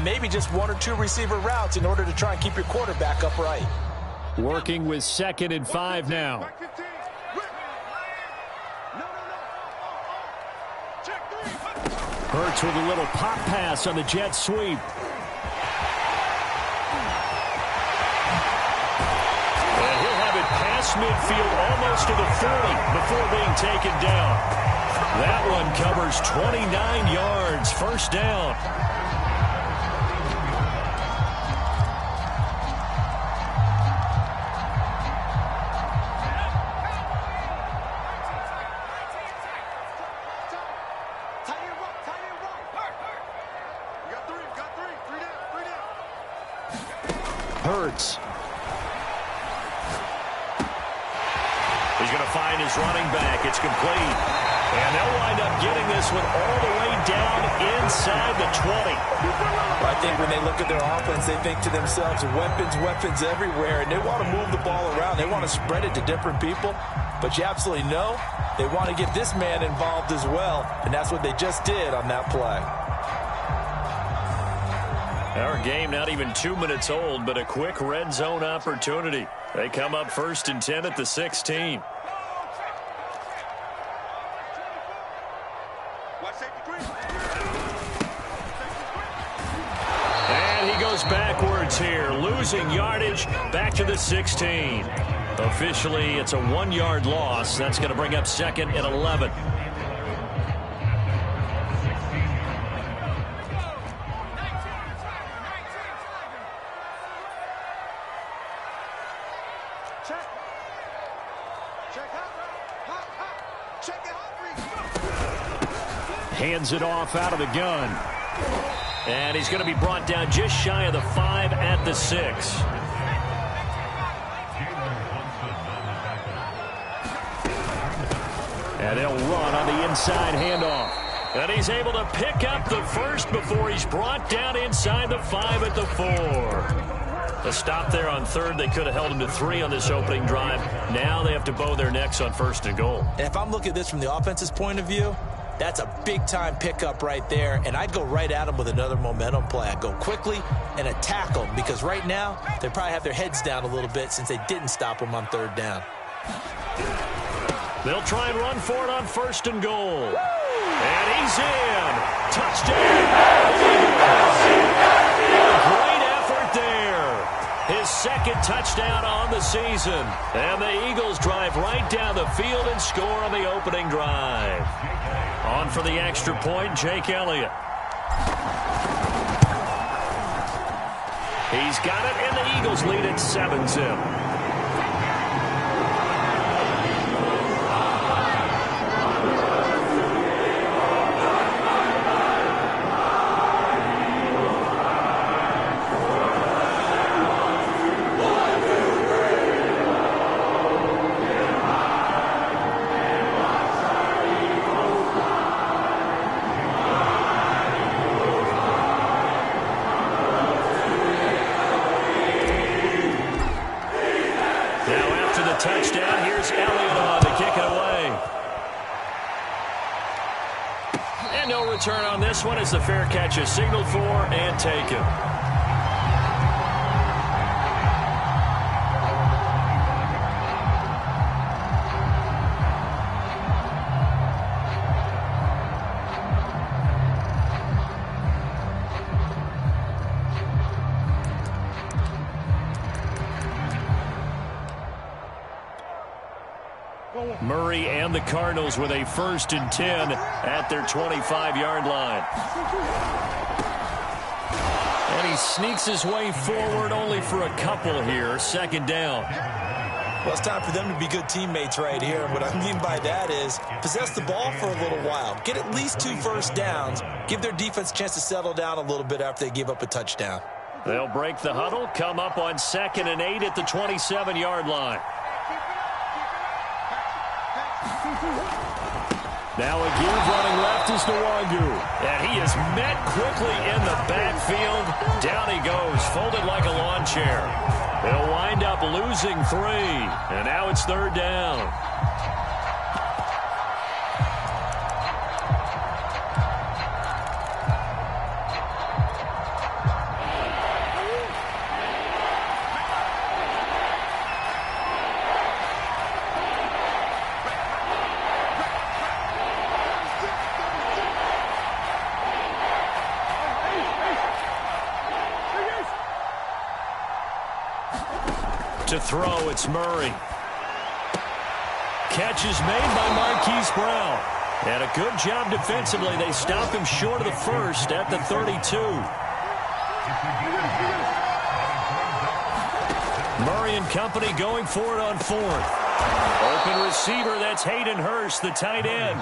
maybe just 1 or 2 receiver routes in order to try and keep your quarterback upright. Working with 2nd and 5 now. Hurts with a little pop pass on the jet sweep. And he'll have it past midfield almost to the 40 before being taken down. That one covers 29 yards, first down. Hurts. He's going to find his running back. It's complete. And they'll wind up getting this one all the way down inside the 20. I think when they look at their offense, they think to themselves, weapons, weapons everywhere, and they want to move the ball around. They want to spread it to different people, but you absolutely know they want to get this man involved as well, and that's what they just did on that play. Our game not even 2 minutes old, but a quick red zone opportunity. They come up 1st and 10 at the 16. And he goes backwards here, losing yardage back to the 16. Officially, it's a 1-yard loss. That's going to bring up 2nd and 11. Hands it off out of the gun. And he's going to be brought down just shy of the 5 at the 6. And they'll run on the inside handoff. And he's able to pick up the first before he's brought down inside the 5 at the 4. A stop there on 3rd. They could have held him to 3 on this opening drive. Now they have to bow their necks on 1st and goal. And if I'm looking at this from the offense's point of view, that's a big-time pickup right there, and I'd go right at them with another momentum play. I'd go quickly and attack them, because right now they probably have their heads down a little bit since they didn't stop them on 3rd down. They'll try and run for it on 1st and goal. And he's in. Touchdown. Great effort there. His 2nd touchdown on the season. And the Eagles drive right down the field and score on the opening drive. On for the extra point, Jake Elliott. He's got it, and the Eagles lead at 7-0. Touchdown. Here's Elliott on to kick it away. And no return on this one as the fair catch is signaled for and taken. Murray and the Cardinals with a 1st and 10 at their 25-yard line. And he sneaks his way forward only for a couple here. 2nd down. Well, it's time for them to be good teammates right here. What I mean by that is possess the ball for a little while. Get at least 2 first downs. Give their defense a chance to settle down a little bit after they give up a touchdown. They'll break the huddle, come up on 2nd and 8 at the 27-yard line. Now a give running left is Nwangu. And he is met quickly in the backfield. Down he goes, folded like a lawn chair. They'll wind up losing 3. And now it's 3rd down. To throw, it's Murray. Catch is made by Marquise Brown. And a good job defensively. They stop him short of the first at the 32. Murray and company going for it on fourth. Open receiver, that's Hayden Hurst, the tight end.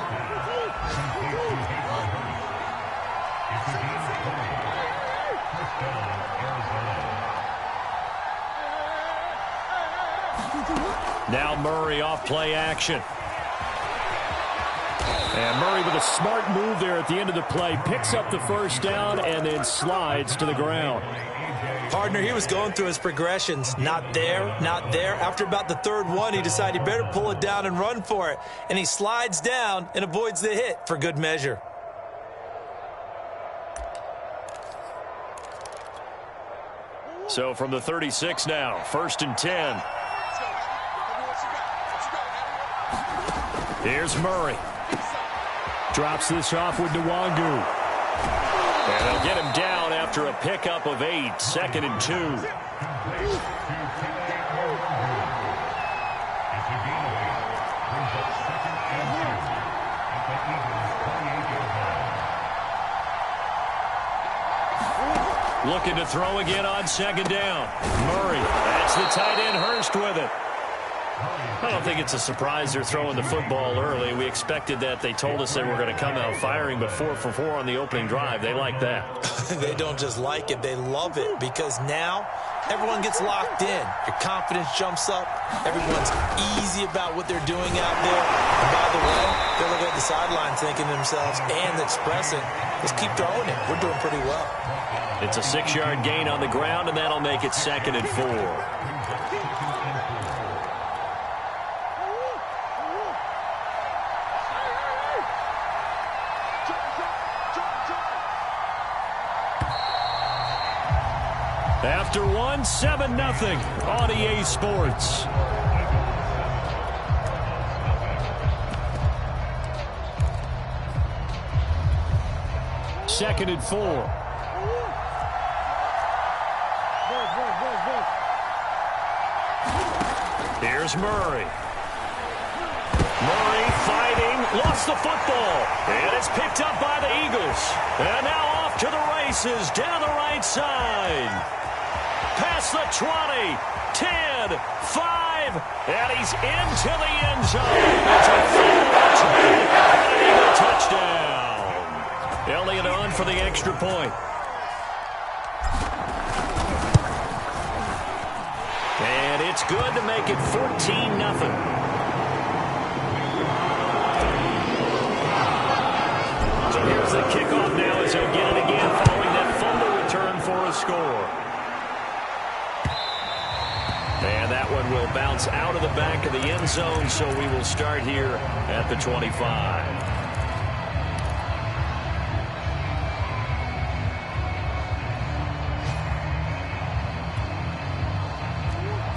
Now Murray off play action. And Murray with a smart move there at the end of the play. Picks up the first down and then slides to the ground. Partner, he was going through his progressions. Not there, not there. After about the third one, he decided he better pull it down and run for it. And he slides down and avoids the hit for good measure. So from the 36 now, 1st and 10. Here's Murray. Drops this off with Nwangu. And they'll get him down after a pickup of 8, 2nd and 2. Looking to throw again on 2nd down. Murray, that's the tight end Hurst with it. I don't think it's a surprise they're throwing the football early. We expected that. They told us they were going to come out firing, but 4 for 4 on the opening drive. They like that. They don't just like it, they love it, because now everyone gets locked in. Your confidence jumps up. Everyone's easy about what they're doing out there. And by the way, they're looking at the sideline thinking to themselves and expressing, let's keep throwing it. We're doing pretty well. It's a 6-yard gain on the ground, and that'll make it 2nd and 4. After one, 7-0 on EA Sports. Second and 4. Here's Murray. Murray fighting, lost the football, and it's picked up by the Eagles. And now off to the races down the right side. Past the 20, 10, 5, and he's into the end zone. It's a Eagle touchdown. Elliott on for the extra point. And it's good to make it 14-0. So here's the kickoff now as he'll get it again following that fumble return for a score. And that one will bounce out of the back of the end zone, so we will start here at the 25.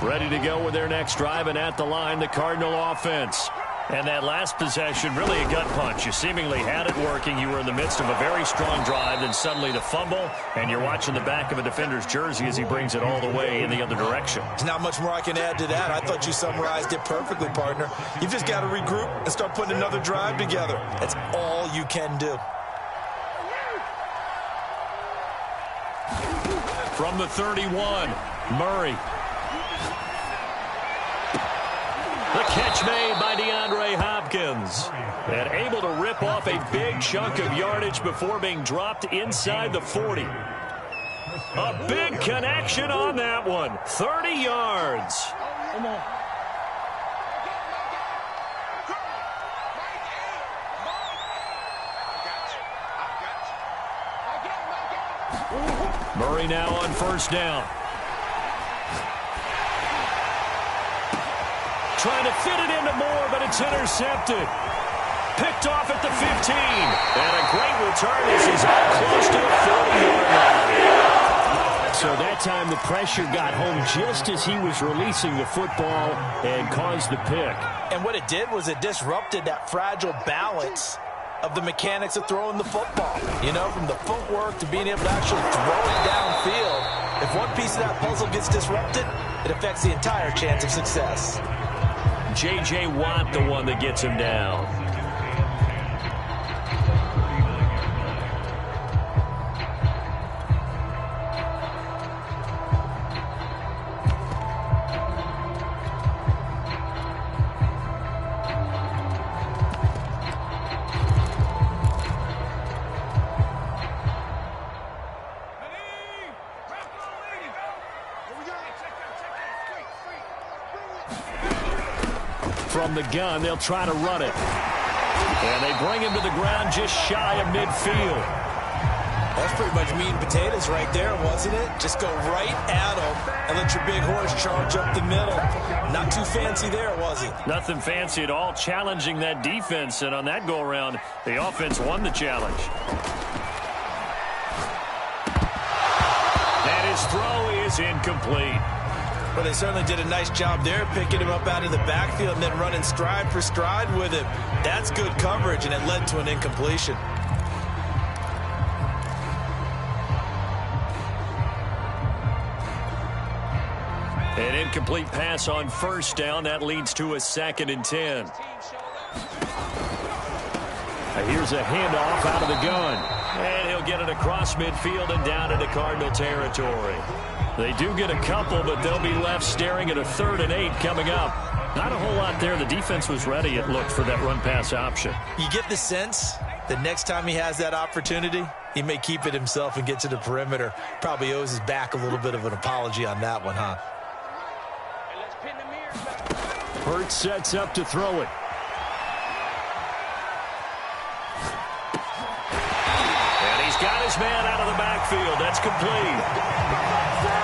Ready to go with their next drive, and at the line, the Cardinal offense. And that last possession, really a gut punch. You seemingly had it working. You were in the midst of a very strong drive, then suddenly the fumble, and you're watching the back of a defender's jersey as he brings it all the way in the other direction. There's not much more I can add to that. I thought you summarized it perfectly, partner. You've just got to regroup and start putting another drive together. That's all you can do. From the 31, Murray. The catch made by DeAndre Hopkins. And able to rip off a big chunk of yardage before being dropped inside the 40. A big connection on that one. 30 yards. Come on. Murray now on first down. Trying to fit it into Moore, but it's intercepted. Picked off at the 15. And a great return as he's out close to the 40-yard line. So that time the pressure got home just as he was releasing the football and caused the pick. And what it did was it disrupted that fragile balance of the mechanics of throwing the football. You know, from the footwork to being able to actually throw it downfield. If one piece of that puzzle gets disrupted, it affects the entire chance of success. J.J. Watt, the one that gets him down. From the gun, they'll try to run it. And they bring him to the ground just shy of midfield. That's pretty much meat and potatoes right there, wasn't it? Just go right at him and let your big horse charge up the middle. Not too fancy there, was it? Nothing fancy at all, challenging that defense. And on that go-around, the offense won the challenge. And his throw is incomplete. Well, they certainly did a nice job there, picking him up out of the backfield and then running stride for stride with him. That's good coverage, and it led to an incompletion. An incomplete pass on first down. That leads to a 2nd and 10. Here's a handoff out of the gun. And he'll get it across midfield and down into Cardinal territory. They do get a couple, but they'll be left staring at a 3rd and 8 coming up. Not a whole lot there. The defense was ready, it looked, for that run-pass option. You get the sense that next time he has that opportunity, he may keep it himself and get to the perimeter. Probably owes his back a little bit of an apology on that one, huh? Hurts sets up to throw it. And he's got his man out of the backfield. That's complete.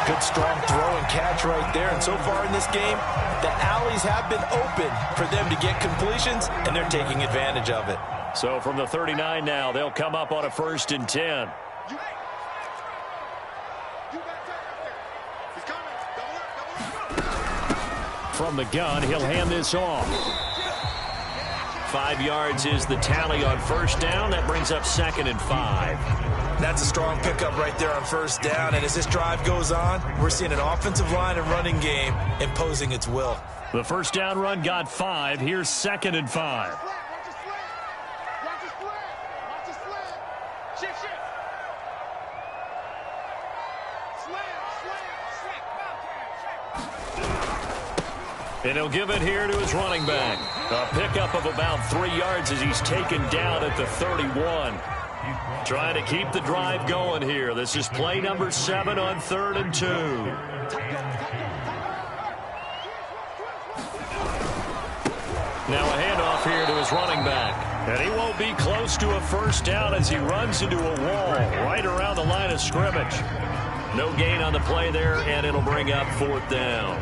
Good strong throw and catch right there. And so far in this game, the alleys have been open for them to get completions, and they're taking advantage of it. So from the 39 now, they'll come up on a 1st and 10. From the gun, he'll hand this off. 5 yards is the tally on first down. That brings up 2nd and 5. That's a strong pickup right there on first down. And as this drive goes on, we're seeing an offensive line and running game imposing its will. The first down run got 5. Here's 2nd and 5. And he'll give it here to his running back. A pickup of about 3 yards as he's taken down at the 31. Trying to keep the drive going here. This is play number 7 on 3rd and 2. Now a handoff here to his running back. And he won't be close to a first down as he runs into a wall right around the line of scrimmage. No gain on the play there, and it'll bring up 4th down.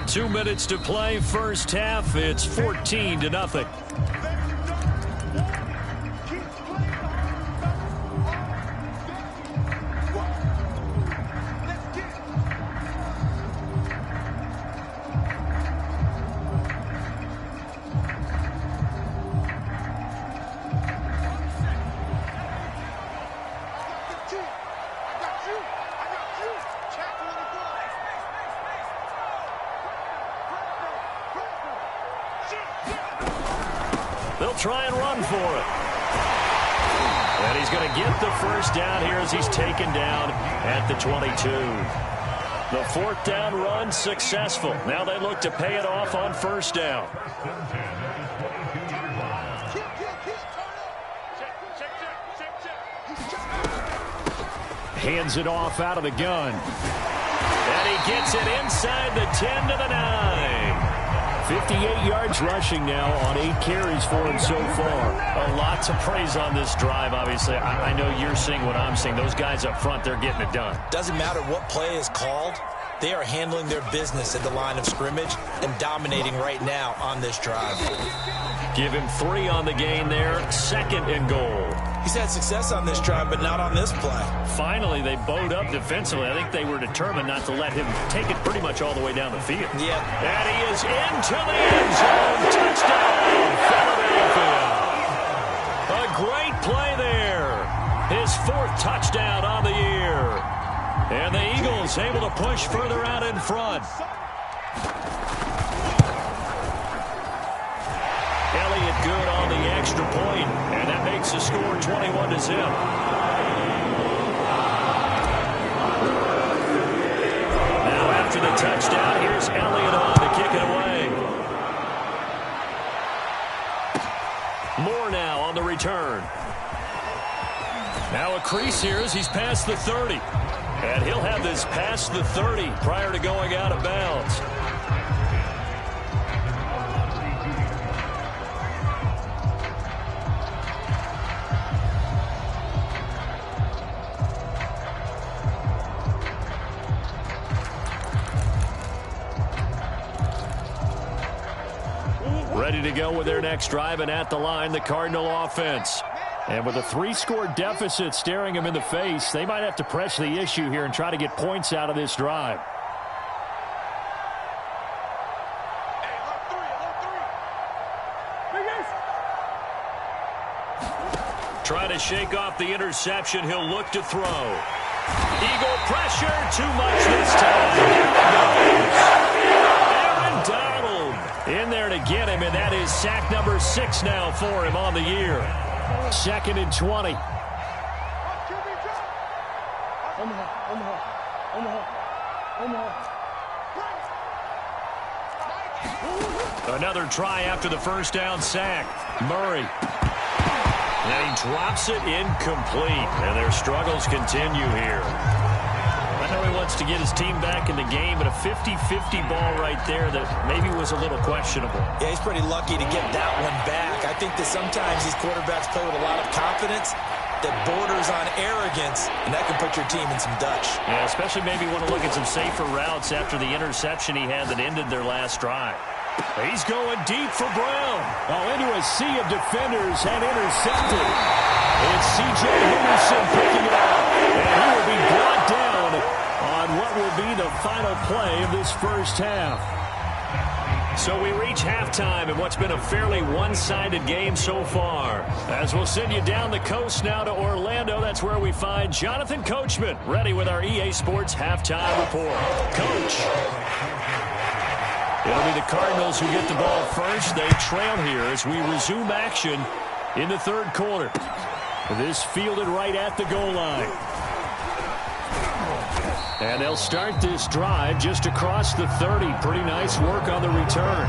2 minutes to play, first half. It's 14-0. They'll try and run for it. And he's going to get the first down here as he's taken down at the 22. The 4th down run successful. Now they look to pay it off on first down. Hands it off out of the gun. And he gets it inside the 10 to the 9. 58 yards rushing now on 8 carries for him so far. A lot to praise on this drive, obviously. I know you're seeing what I'm seeing. Those guys up front, they're getting it done. Doesn't matter what play is called. They are handling their business at the line of scrimmage and dominating right now on this drive. Give him 3 on the gain there. 2nd and goal. He's had success on this drive, but not on this play. Finally, they bowed up defensively. I think they were determined not to let him take it pretty much all the way down the field. Yeah. And he is into the end zone. Touchdown, Philadelphia. A great play there. His 4th touchdown on the year. And the Eagles able to push further out in front. Elliott good on the extra point, and that makes the score 21-0. Now after the touchdown, here's Elliott on to kick it away. Moore now on the return. Now a crease here as he's past the 30. And he'll have this past the 30 prior to going out of bounds. Ready to go with their next drive, and at the line, the Cardinal offense. And with a 3-score deficit staring them in the face, they might have to press the issue here and try to get points out of this drive. Try to shake off the interception. He'll look to throw. Eagle pressure, too much this time. Aaron Donald in there to get him, and that is sack number 6 now for him on the year. 2nd and 20. Another try after the first down sack. Murray. And he drops it incomplete. And their struggles continue here. I know he wants to get his team back in the game, but a 50-50 ball right there that maybe was a little questionable. Yeah, he's pretty lucky to get that one back. I think that sometimes these quarterbacks play with a lot of confidence that borders on arrogance, and that can put your team in some Dutch. Yeah, especially maybe want to look at some safer routes after the interception he had that ended their last drive. He's going deep for Brown. Oh, into a sea of defenders and intercepted. It's C.J. Henderson picking it up, and he will be brought down on what will be the final play of this first half. So we reach halftime in what's been a fairly one-sided game so far. As we'll send you down the coast now to Orlando, that's where we find Jonathan Coachman ready with our EA Sports halftime report. Coach. It'll be the Cardinals who get the ball first. They trail here as we resume action in the 3rd quarter. This fielded right at the goal line. And they'll start this drive just across the 30. Pretty nice work on the return.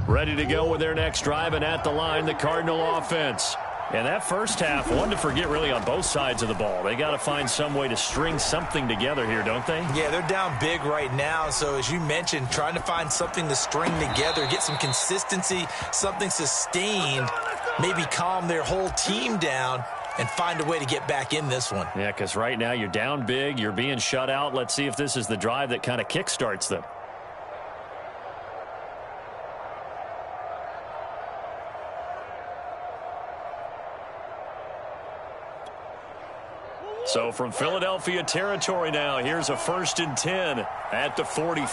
Ready to go with their next drive, and at the line, the Cardinal offense. And that first half, one to forget really on both sides of the ball. They got to find some way to string something together here, don't they? Yeah, they're down big right now. So as you mentioned, trying to find something to string together, get some consistency, something sustained, maybe calm their whole team down and find a way to get back in this one. Yeah, because right now you're down big, you're being shut out. Let's see if this is the drive that kind of kickstarts them. So from Philadelphia territory now, here's a 1st and 10 at the 43.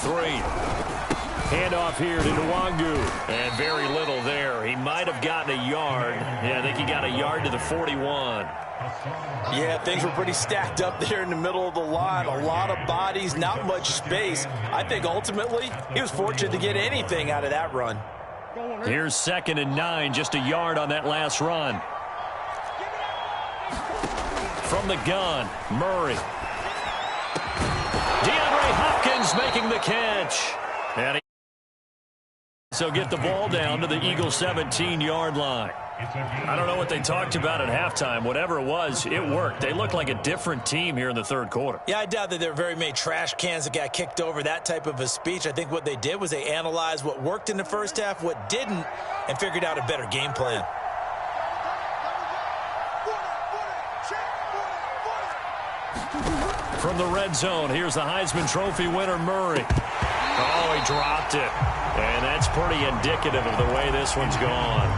Handoff here to Nwangu. And very little there. He might have gotten a yard. Yeah, I think he got a yard to the 41. Yeah, things were pretty stacked up there in the middle of the line. A lot of bodies, not much space. I think ultimately he was fortunate to get anything out of that run. Here's 2nd and 9, just a yard on that last run. From the gun, Murray. DeAndre Hopkins making the catch. And he'll get the ball down to the Eagles' 17-yard line. I don't know what they talked about at halftime. Whatever it was, it worked. They looked like a different team here in the 3rd quarter. Yeah, I doubt that there were very many trash cans that got kicked over, that type of a speech. I think what they did was they analyzed what worked in the first half, what didn't, and figured out a better game plan. From the red zone, here's the Heisman Trophy winner, Murray. Oh, he dropped it. And that's pretty indicative of the way this one's gone.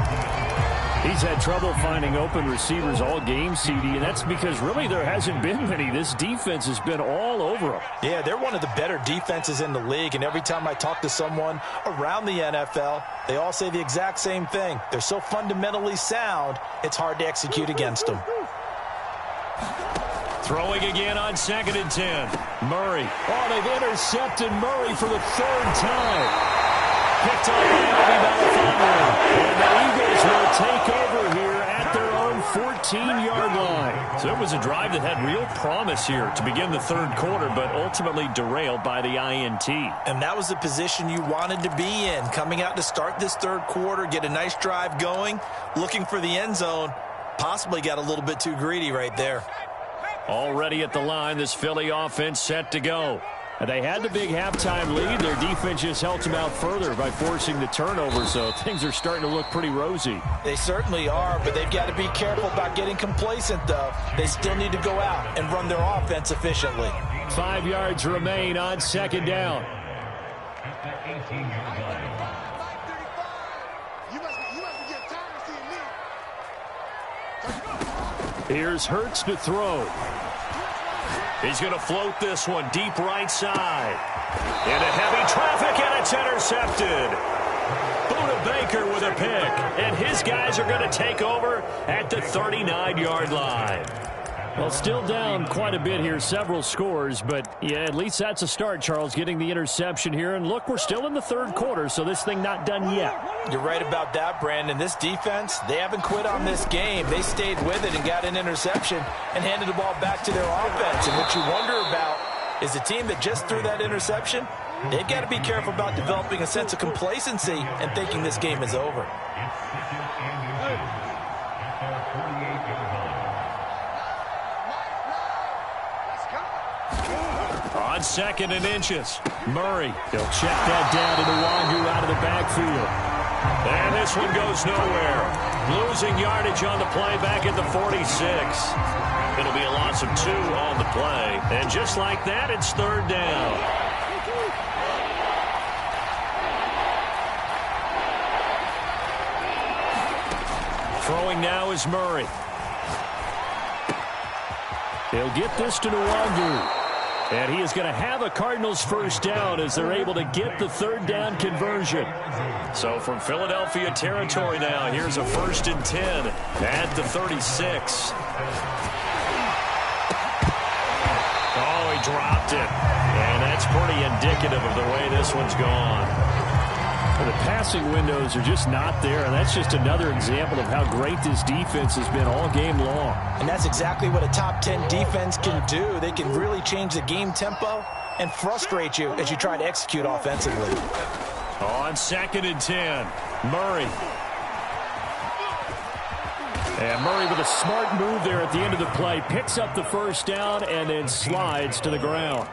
He's had trouble finding open receivers all game, CD, and that's because really there hasn't been many. This defense has been all over them. Yeah, they're one of the better defenses in the league, and every time I talk to someone around the NFL, they all say the exact same thing. They're so fundamentally sound, it's hard to execute against them. Throwing again on 2nd and 10. Murray. Oh, they've intercepted Murray for the 3rd time. Picked up by Alvin Melifonwu. And the Eagles will take over here at their own 14-yard line. So it was a drive that had real promise here to begin the 3rd quarter, but ultimately derailed by the INT. And that was the position you wanted to be in, coming out to start this 3rd quarter, get a nice drive going, looking for the end zone. Possibly got a little bit too greedy right there. Already at the line, this Philly offense set to go. And they had the big halftime lead. Their defense just helped them out further by forcing the turnover, so things are starting to look pretty rosy. They certainly are, but they've got to be careful about getting complacent, though. They still need to go out and run their offense efficiently. 5 yards remain on 2nd down. Here's Hurts to throw. He's going to float this one deep right side. Into heavy traffic, and it's intercepted. Buda Baker with a pick, and his guys are going to take over at the 39-yard line. Well, still down quite a bit here, several scores, but yeah, at least that's a start, Charles, getting the interception here. And look, we're still in the 3rd quarter, so this thing not done yet. You're right about that, Brandon. This defense, they haven't quit on this game. They stayed with it and got an interception and handed the ball back to their offense. And what you wonder about is the team that just threw that interception, they've got to be careful about developing a sense of complacency and thinking this game is over. On 2nd and inches, Murray. They'll check that down to Nwangu out of the backfield. And this one goes nowhere. Losing yardage on the play back at the 46. It'll be a loss of 2 on the play. And just like that, it's 3rd down. Throwing now is Murray. They'll get this to Nwangu. And he is going to have a Cardinals 1st down as they're able to get the 3rd down conversion. So from Philadelphia territory now, here's a 1st and 10 at the 36. Oh, he dropped it. And that's pretty indicative of the way this one's gone. Well, the passing windows are just not there, and that's just another example of how great this defense has been all game long. And that's exactly what a top 10 defense can do. They can really change the game tempo and frustrate you as you try to execute offensively. On 2nd and 10, Murray. And Murray with a smart move there at the end of the play. Picks up the 1st down and then slides to the ground.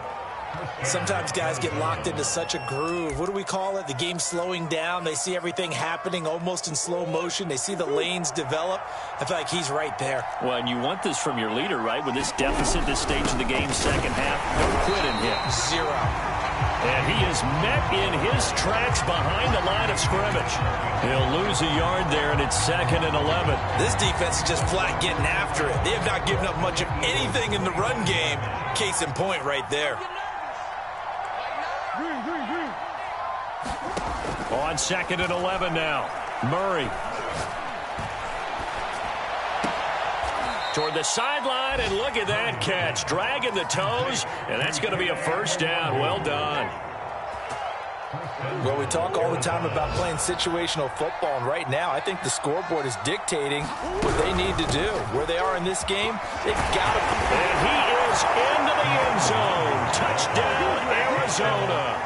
Sometimes guys get locked into such a groove. What do we call it? The game slowing down. They see everything happening almost in slow motion. They see the lanes develop. I feel like he's right there. Well, and you want this from your leader, right? With this deficit, this stage of the game, 2nd half, no quit in him. 0. And he is met in his tracks behind the line of scrimmage. He'll lose a yard there, and it's 2nd and 11. This defense is just flat getting after it. They have not given up much of anything in the run game. Case in point right there. On 2nd and 11 now, Murray. Toward the sideline, and look at that catch. Dragging the toes, and that's going to be a 1st down. Well done. Well, we talk all the time about playing situational football, and right now I think the scoreboard is dictating what they need to do. Where they are in this game, they've got to. And he is into the end zone. Touchdown, Arizona.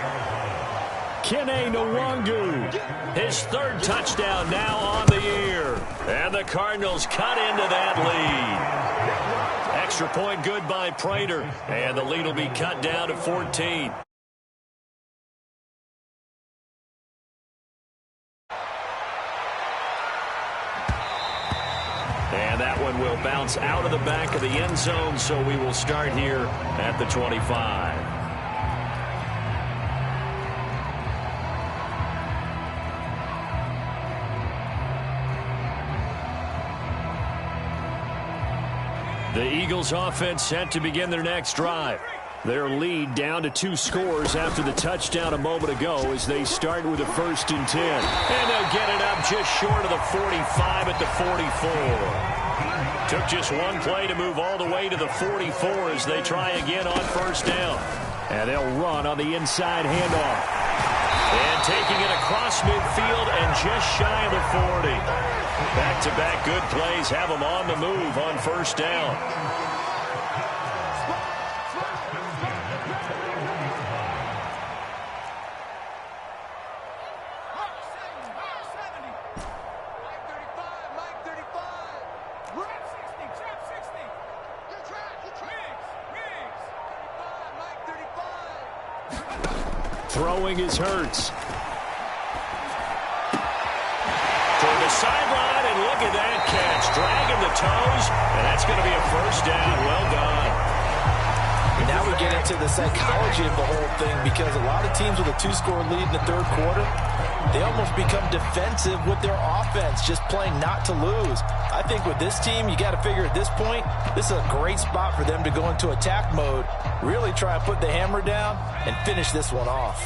Kene Nwangu. His 3rd touchdown now on the year. And the Cardinals cut into that lead. Extra point good by Prater. And the lead will be cut down to 14. And that one will bounce out of the back of the end zone, so we will start here at the 25. The Eagles offense set to begin their next drive. Their lead down to 2 scores after the touchdown a moment ago as they start with a 1st and 10. And they'll get it up just short of the 45 at the 44. Took just one play to move all the way to the 44 as they try again on 1st down. And they'll run on the inside handoff. And taking it across midfield and just shy of the 40. Back-to-back good plays have them on the move on 1st down. Throwing is Hurts. Toward the sideline, and look at that catch. Dragging the toes, and that's going to be a 1st down. Well done. Now we get into the psychology of the whole thing, because a lot of teams with a 2-score lead in the 3rd quarter, they almost become defensive with their offense, just playing not to lose. I think with this team, you got to figure at this point, this is a great spot for them to go into attack mode, really try and put the hammer down and finish this one off.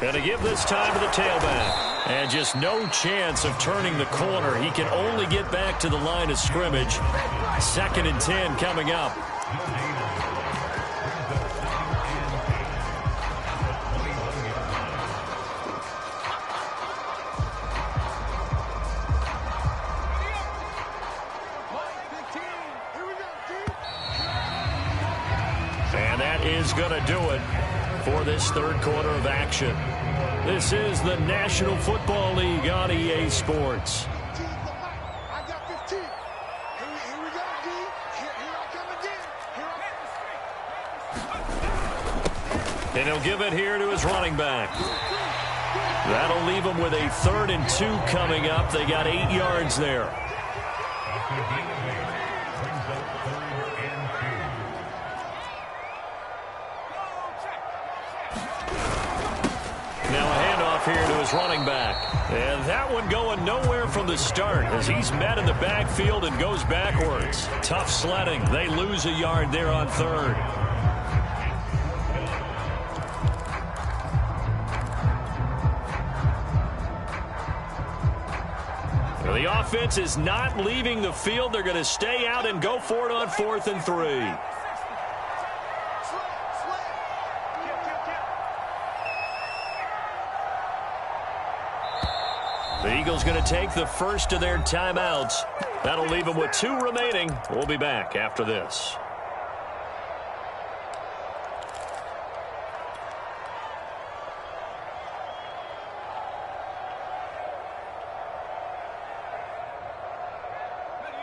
Going to give this time to the tailback. And just no chance of turning the corner. He can only get back to the line of scrimmage. 2nd and 10 coming up. And that is going to do it for this 3rd quarter of action. This is the National Football League on EA Sports. And he'll give it here to his running back. That'll leave him with a 3rd and 2 coming up. They got 8 yards there. Here to his running back. And that one going nowhere from the start as he's met in the backfield and goes backwards. Tough sledding. They lose a yard there on 3rd. Well, the offense is not leaving the field. They're going to stay out and go for it on 4th and 3. The Eagles going to take the first of their timeouts. That'll leave them with 2 remaining. We'll be back after this.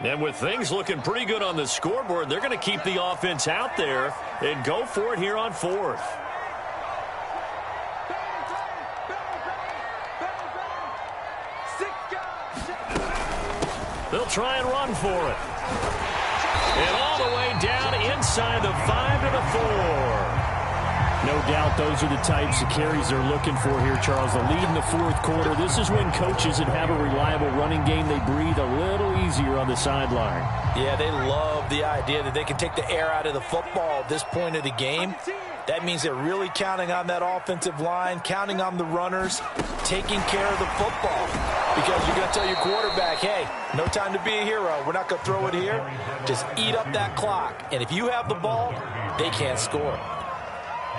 And with things looking pretty good on the scoreboard, they're going to keep the offense out there and go for it here on 4th. They'll try and run for it. And all the way down inside the 5 to the 4. No doubt those are the types of carries they're looking for here, Charles. The lead in the 4th quarter. This is when coaches that have a reliable running game, they breathe a little easier on the sideline. Yeah, they love the idea that they can take the air out of the football at this point of the game. That means they're really counting on that offensive line, counting on the runners, taking care of the football. Because you're going to tell your quarterback, hey, no time to be a hero. We're not going to throw it here. Just eat up that clock. And if you have the ball, they can't score.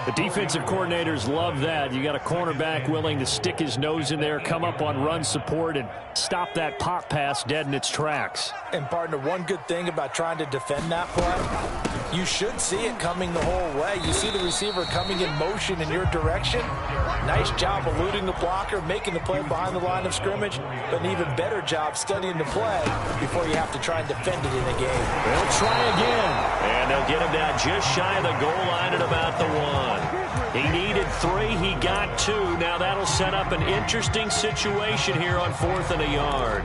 The defensive coordinators love that. You got a cornerback willing to stick his nose in there, come up on run support, and stop that pop pass dead in its tracks. And, partner, one good thing about trying to defend that play, you should see it coming the whole way. You see the receiver coming in motion in your direction. Nice job eluding the blocker, making the play behind the line of scrimmage, but an even better job studying the play before you have to try and defend it in a game. They'll try again. And they'll get him down just shy of the goal line at about the 1. He needed 3. He got 2. Now that'll set up an interesting situation here on 4th and a yard.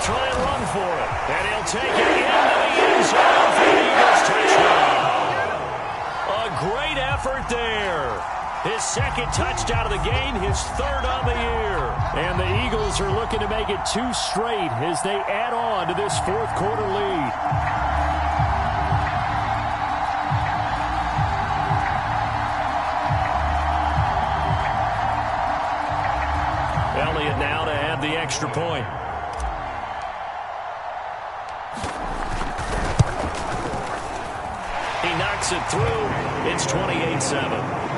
try and run for it. And he'll take it into the end zone for the Eagles touchdown. A great effort there. His second touchdown of the game, his third on the year. And the Eagles are looking to make it 2 straight as they add on to this fourth quarter lead. Elliott now to add the extra point. He knocks it through. It's 28-7.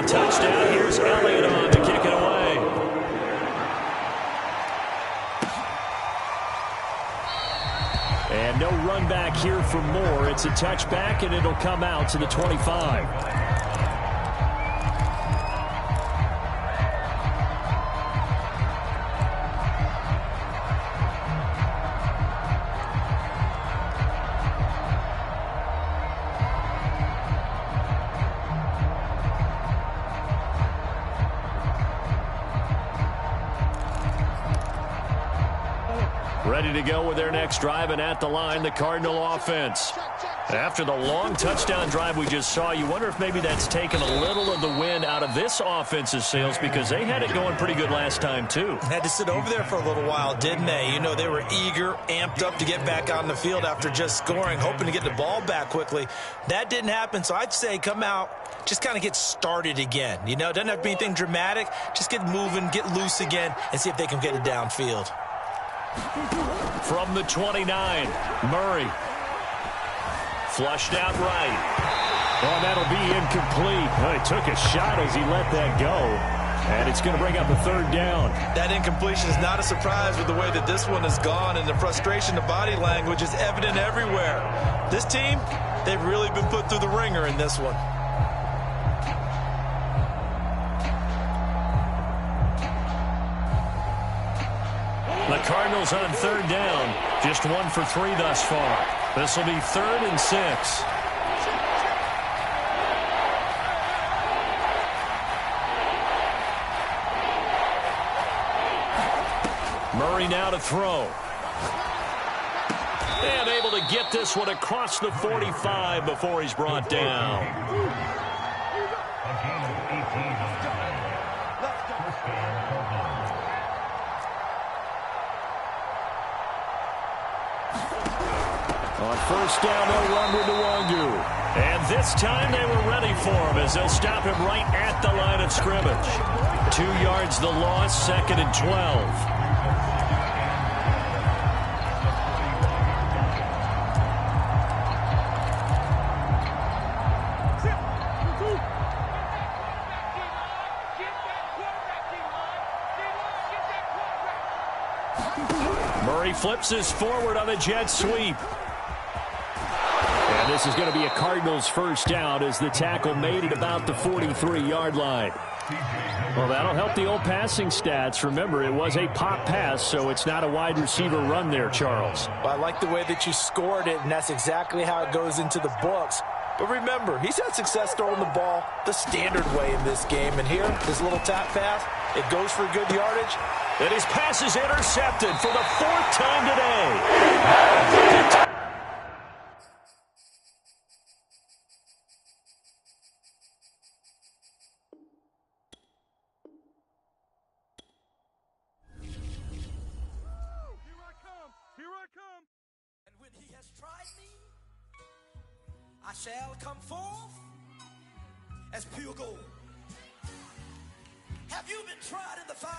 Touchdown. Here's Elliott on to kick it away. And no run back here for Moore. It's a touchback, and it'll come out to the 25. Ready to go with their next drive, and at the line, the Cardinal offense. After the long touchdown drive we just saw, you wonder if maybe that's taken a little of the wind out of this offense's sails, because they had it going pretty good last time, too. Had to sit over there for a little while, didn't they? You know, they were eager, amped up to get back on the field after just scoring, hoping to get the ball back quickly. That didn't happen, so I'd say come out, just kind of get started again. You know, it doesn't have to be anything dramatic. Just get moving, get loose again, and see if they can get it downfield. From the 29, Murray. Flushed out right. Well, that'll be incomplete. Well, he took a shot as he let that go. And it's going to bring up a third down. That incompletion is not a surprise with the way that this one has gone, and the frustration, the body language is evident everywhere. This team, they've really been put through the ringer in this one. The Cardinals on third down. Just 1 for 3 thus far. This will be 3rd and 6. Murray now to throw. And able to get this one across the 45 before he's brought down. On first down, they'll run with the Wangu. And this time they were ready for him as they'll stop him right at the line of scrimmage. 2 yards the loss, 2nd and 12. Murray flips this forward on a jet sweep. And this is going to be a Cardinals first down as the tackle made it about the 43-yard line. Well, that'll help the old passing stats. Remember, it was a pop pass, so it's not a wide receiver run there, Charles. Well, I like the way that you scored it, and that's exactly how it goes into the books. But remember, he's had success throwing the ball the standard way in this game. And here, this little tap pass, it goes for good yardage. And his pass is intercepted for the 4th time today. I shall come forth as pure gold. Have you been tried in the fire?